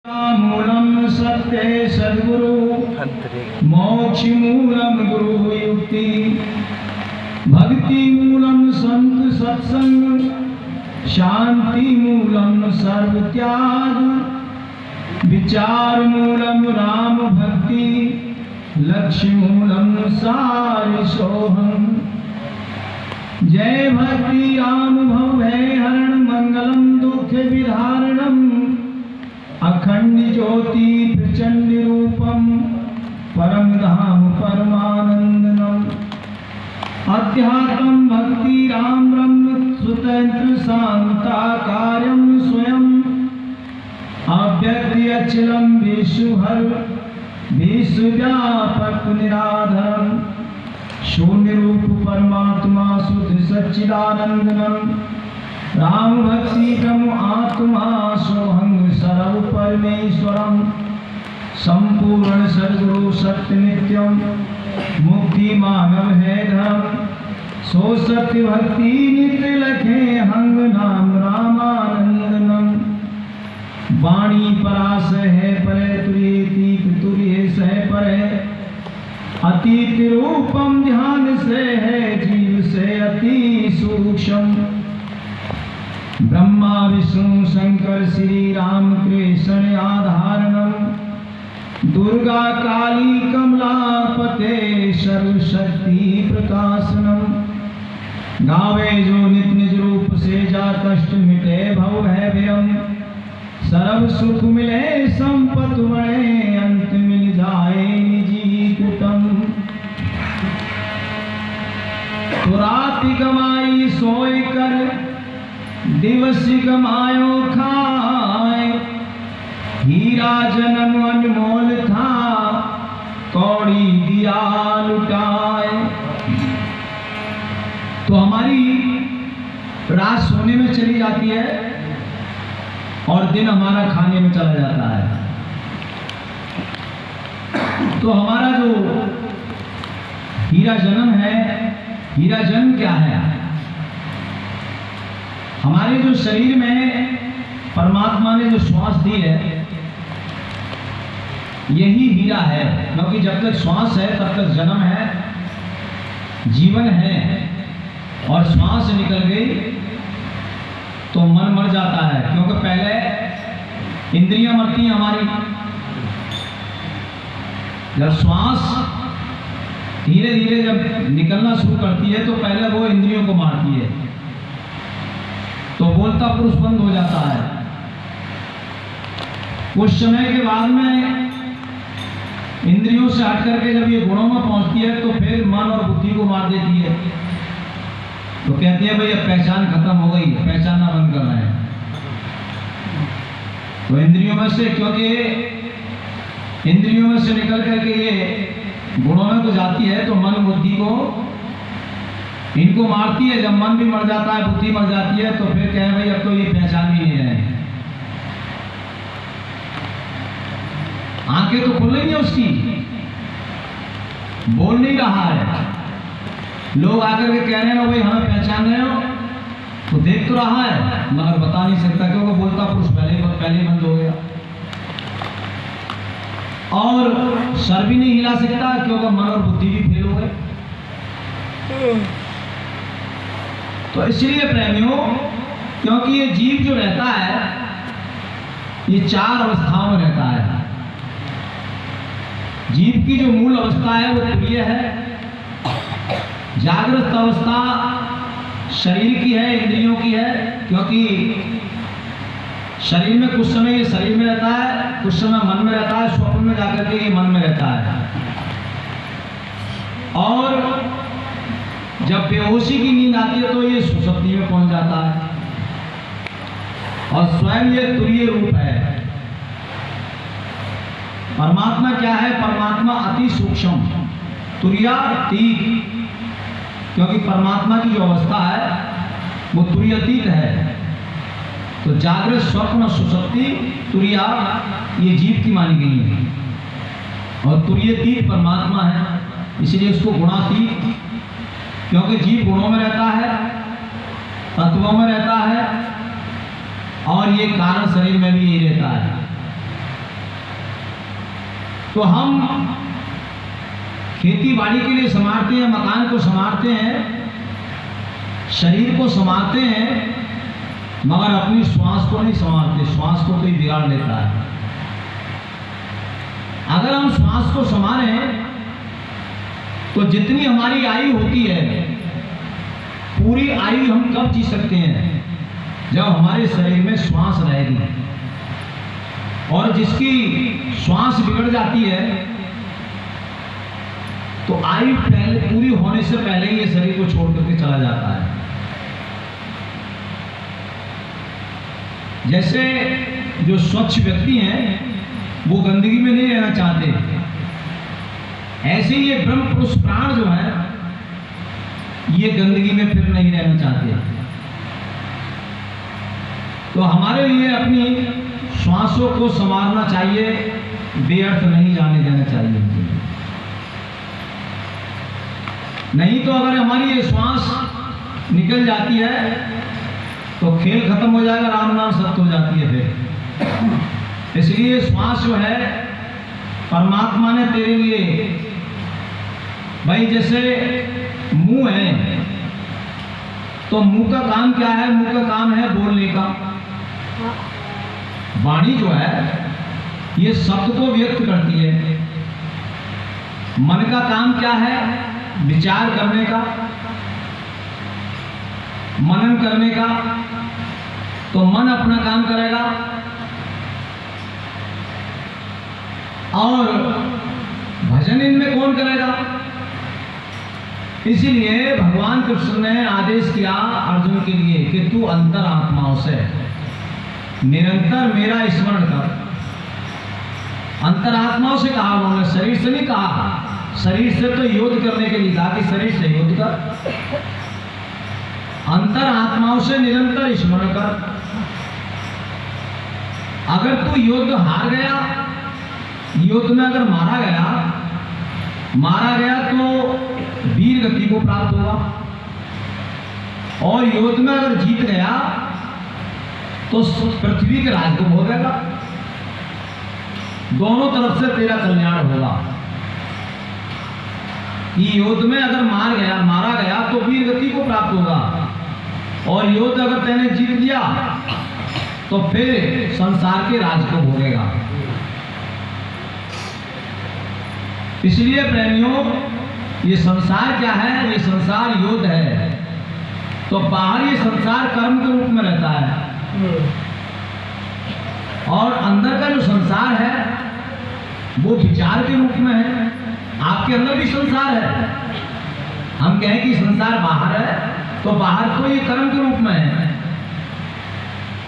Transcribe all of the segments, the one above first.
मूलम सत्य सद्गुरु मोक्ष मूलम गुरु युक्ति भक्ति मूलम संत सत्संग शांति मूलम सर्व त्याग विचार मूलम राम भक्ति लक्ष्य मूलम सारि सोहम। जय भक्ति राम भव है हरण मंगलम दुख विधारणम अखंड ज्योति प्रचंड रूपम परम धाम परमानंदनम अध्यात्म भक्ति राम ब्रह्म स्वतंत्र शांताकारं स्वयं अव्यक्त अचलम विश्वभर विश्वव्यापक निराधरम शून्य रूप परमात्मा शुद्ध सच्चिदानंदनम राम भक्ति ब्रह्म आत्मा सोहं सर्व परमेश्वरम संपूर्ण सद्गुरु सत्य नित्यम मुक्ति मानव है धर्म सो सत्य भक्ति नित्य लखे हंग नाम रामानंदनम वाणी परास है परे तुरीतीक तुरीय सह परे अतीत रूपम ध्यान से है जीव से अति सूक्ष्म ब्रह्मा विष्णु शंकर श्री राम कृष्ण आधारणम दुर्गा काली कमलापते सर्वशक्ति प्रकाशनम गावे जो नित निज रूप से जा कष्ट मिटे भव है भयम सर्व सुख मिले संपत बढ़े अंत मिल जाए निजी कुटम तो रात कमाई सोए कर दिवस कमायो खाए हीरा जन्म अनमोल था कौड़ी दिया लुटाए। तो हमारी रात सोने में चली जाती है और दिन हमारा खाने में चला जाता है। तो हमारा जो हीरा जन्म है, हीरा जन्म क्या है? हमारे जो शरीर में परमात्मा ने जो श्वास दी है यही हीरा है, क्योंकि जब तक श्वास है तब तक जन्म है, जीवन है, और श्वास निकल गई तो मन मर जाता है। क्योंकि पहले इंद्रियां मरती हैं हमारी। जब श्वास धीरे धीरे जब निकलना शुरू करती है तो पहले वो इंद्रियों को मारती है, तो बोलता पुरुष बंद हो जाता है। कुछ समय के बाद में इंद्रियों से हट करके जब ये गुणों में पहुंचती है तो फिर मन और बुद्धि को मार देती है। तो कहते हैं भाई अब पहचान खत्म हो गई, पहचानना बंद करना है। तो इंद्रियों में से, क्योंकि इंद्रियों में से निकल करके ये गुणों में तो जाती है तो मन बुद्धि को इनको मारती है। जब मन भी मर जाता है, बुद्धि मर जाती है, तो फिर कहे भाई अब तो ये पहचान भी नहीं रहे। आंखें तो खुल रही है उसकी, बोल नहीं रहा है। लोग आकर के कह रहे हैं भाई हमें पहचान रहे हो, तो देख तो रहा है मगर बता नहीं सकता, क्योंकि बोलता पुरुष पहले बंद हो गया। और सर भी नहीं हिला सकता क्योंकि मन और बुद्धि भी फेल हो गए। तो इसलिए प्रेमियों, क्योंकि ये जीव जो रहता है ये चार अवस्थाओं में रहता है। जीव की जो मूल अवस्था है वो तुरीय है। जागृत अवस्था शरीर की है, इंद्रियों की है, क्योंकि शरीर में कुछ समय ये शरीर में रहता है, कुछ समय मन में रहता है, स्वप्न में जाकर के ये मन में रहता है। और जब बेहोशी की नींद आती है तो ये सुषुप्ति में पहुंच जाता है। और स्वयं ये तुरीय रूप है। परमात्मा क्या है? परमात्मा अति सूक्ष्म, तुरीयातीत, क्योंकि परमात्मा की जो अवस्था है वो तुरीयातीत है। तो जागृत, स्वप्न और सुषुप्ति तुरीया ये जीव की मानी गई है, और तुरीयातीत परमात्मा है, इसलिए उसको गुणातीत, क्योंकि जीव गुणों में रहता है, तत्वों में रहता है, और ये कारण शरीर में भी यही रहता है। तो हम खेती बाड़ी के लिए संवारते हैं, मकान को संवारते हैं, शरीर को संवारते हैं, मगर अपनी श्वास को नहीं संवारते। श्वास को कोई बिगाड़ लेता है। अगर हम श्वास को संवारें तो जितनी हमारी आयु होती है, पूरी आयु हम कब जी सकते हैं? जब हमारे शरीर में श्वास रहेगी। और जिसकी श्वास बिगड़ जाती है तो आयु पहले पूरी होने से पहले ही ये शरीर को छोड़ करके चला जाता है। जैसे जो स्वच्छ व्यक्ति हैं वो गंदगी में नहीं रहना चाहते, ऐसे ही ये ब्रह्म पुरुष प्राण जो है ये गंदगी में फिर नहीं रहना चाहते। तो हमारे लिए अपनी श्वासों को संवारना चाहिए, बेअर्थ नहीं जाने देना चाहिए। नहीं तो अगर हमारी ये श्वास निकल जाती है तो खेल खत्म हो जाएगा, राम नाम सत्य हो जाती है फिर। इसलिए श्वास जो है परमात्मा ने तेरे लिए, भाई जैसे मुंह है तो मुंह का काम क्या है? मुंह का काम है बोलने का। वाणी जो है ये शब्द को व्यक्त करती है। मन का काम क्या है? विचार करने का, मनन करने का। तो मन अपना काम करेगा और भजन इनमें कौन करेगा? इसीलिए भगवान कृष्ण ने आदेश किया अर्जुन के लिए कि तू अंतर आत्माओं से निरंतर मेरा स्मरण कर। अंतरात्माओं से कहा उन्होंने, शरीर से नहीं कहा। शरीर से तो युद्ध करने के लिए कहा कि शरीर से युद्ध कर। अंतरात्माओं से निरंतर स्मरण कर। अगर तू युद्ध हार गया, युद्ध में अगर मारा गया तो वीर गति को प्राप्त होगा, और युद्ध में अगर जीत गया तो पृथ्वी के राज को भोगेगा। दोनों तरफ से तेरा कल्याण होगा। युद्ध में अगर मारा गया तो वीर गति को प्राप्त होगा, और युद्ध अगर तैने जीत लिया तो फिर संसार के राज को भोगेगा। इसलिए प्रेमियों, ये संसार क्या है? ये संसार युद्ध है। तो बाहर ये संसार कर्म के रूप में रहता है, और अंदर का जो संसार है वो विचार के रूप में है। आपके अंदर भी संसार है। हम कहें कि संसार बाहर है तो बाहर तो ये कर्म के रूप में है,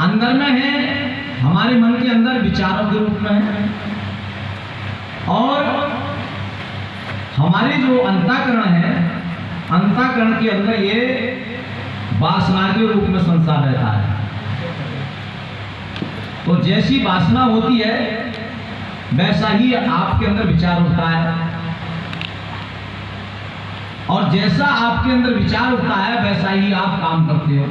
अंदर में है हमारे मन के अंदर विचारों के रूप में है। और हमारे जो अंतःकरण है, अंतःकरण के अंदर ये वासना के रूप में संसार रहता है। तो जैसी वासना होती है वैसा ही आपके अंदर विचार उठता है, और जैसा आपके अंदर विचार उठता है वैसा ही आप काम करते हो।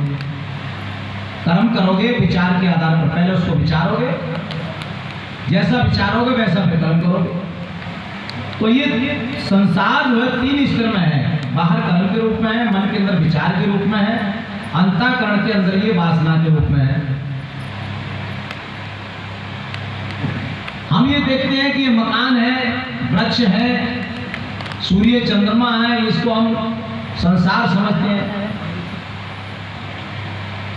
कर्म करोगे विचार के आधार पर। पहले उसको विचारोगे, जैसा विचारोगे वैसा फिर कर्म करोगे। तो ये संसार जो है 3 स्तर में है। बाहर कर्म के रूप में है, मन के अंदर विचार के रूप में है, अंतःकरण के अंदर ये वासना के रूप में है। हम ये देखते हैं कि ये मकान है, वृक्ष है, सूर्य चंद्रमा है, इसको हम संसार समझते हैं।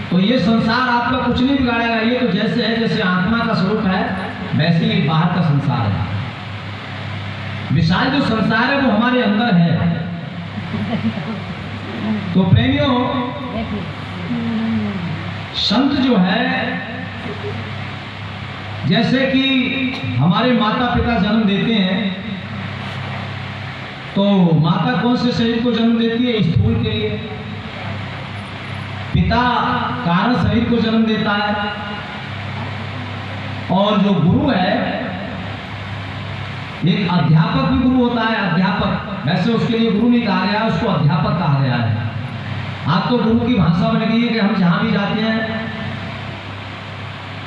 तो ये संसार आपका कुछ नहीं बिगाड़ेगा। ये तो जैसे है, जैसे आत्मा का स्वरूप है वैसे ही बाहर का संसार है। विशाल जो संसार है वो हमारे अंदर है। तो प्रेमियों, संत जो है, जैसे कि हमारे माता पिता जन्म देते हैं, तो माता कौन से शरीर को जन्म देती है? स्थूल के लिए। पिता कारण शरीर को जन्म देता है, और जो गुरु है, एक अध्यापक भी गुरु होता है। अध्यापक, वैसे उसके लिए गुरु नहीं कहा गया, उसको अध्यापक कहा गया है। आज तो गुरु की भाषा बन गई है कि हम जहां भी जाते हैं,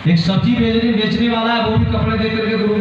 एक सब्जी बेचने वाला है वो भी कपड़े दे करके गुरु